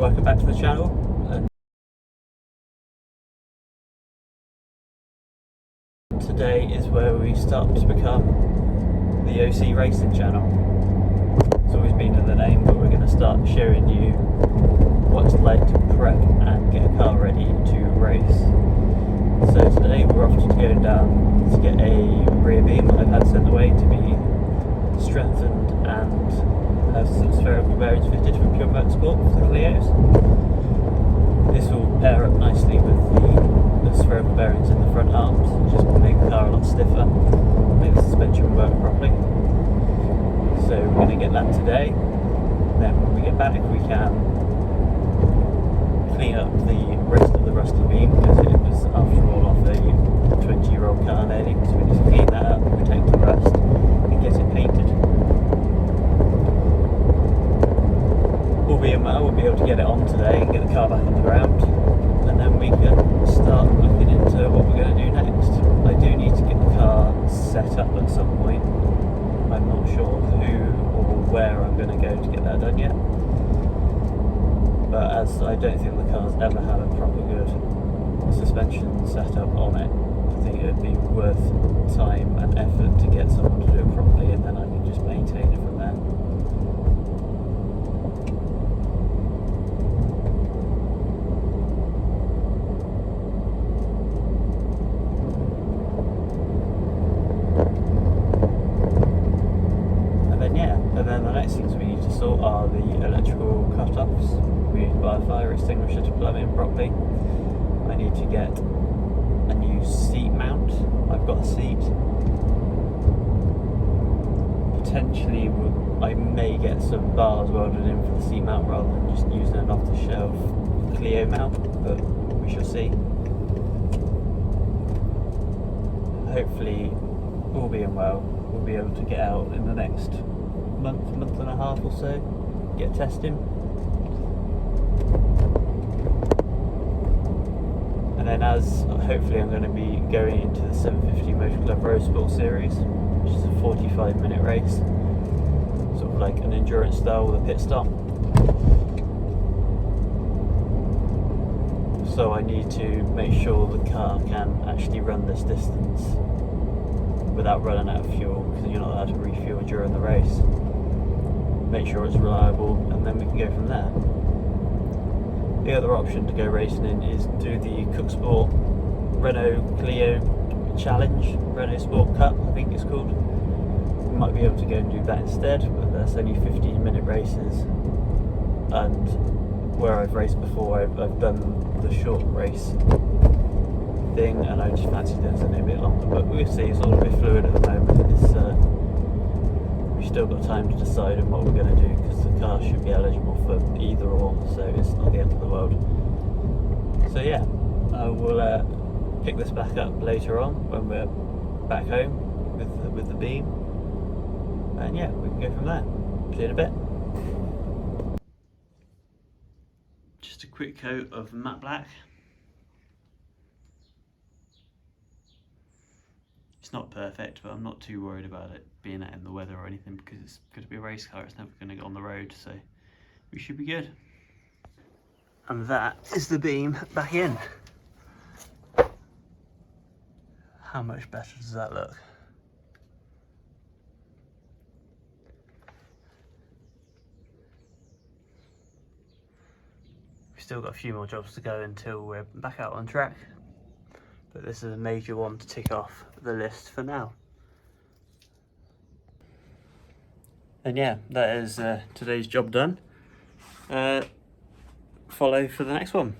welcome back to the channel. Today is where we start to become the OC Racing channel. It's always been in the name, but we're going to start showing you what it's like to prep and get a car ready to race. So today we're off to go down to get a rear beam I've had sent away to be strengthened and have some spherical bearings fitted from Pure Motorsport for the Clios. This will pair up nicely with the spherical bearings in the front arms, just make the car a lot stiffer, make the suspension work properly. So we're going to get that today. Then when we get back, we can clean up the rest of the rusty beam, because it was after all off a 20-year-old car nearly, so we need to clean that up, protect the rust and get it painted. All being well, we'll be able to get it on today and get the car back on the ground, and then we can start looking into what we're going to do next. I do need to get the car set up at some point. I'm not sure who or where I'm going to go to get that done yet, but as I don't think the car's ever had a proper good suspension setup on it, I think it would be worth time and effort to get someone to do it properly, and then I can just maintain it from there. And then the next things we need to sort are the electrical cut-offs. We need to buy a fire extinguisher to plug in properly. I need to get a new seat mount. I've got a seat. Potentially I may get some bars welded in for the seat mount rather than just using an off-the-shelf Clio mount, but we shall see. Hopefully, all being well, we'll be able to get out in the next month and a half or so, get testing, and then as hopefully I'm going to be going into the 750 Motor Club Road Sport Series, which is a 45-minute race, sort of like an endurance style with a pit stop. So I need to make sure the car can actually run this distance without running out of fuel, because you're not allowed to refuel during the race. Make sure it's reliable, and then we can go from there. The other option to go racing in is do the Cook Sport Renault Clio Challenge, Renault Sport Cup I think it's called. We might be able to go and do that instead, but that's only 15-minute races, and where I've raced before I've done the short race thing, and I just fancy doing something a bit longer, but we'll see. It's all a bit fluid at the moment. We've still got time to decide on what we're going to do, because the car should be eligible for either or, so it's not the end of the world. So yeah, I will pick this back up later on when we're back home with the beam, and yeah, we can go from there. See you in a bit. Just a quick coat of matte black. It's not perfect, but I'm not too worried about it being out in the weather or anything, because it's going to be a race car, it's never going to get on the road, so we should be good. And that is the beam back in. How much better does that look? We've still got a few more jobs to go until we're back out on track, but this is a major one to tick off the list for now. And yeah, that is today's job done. Follow for the next one.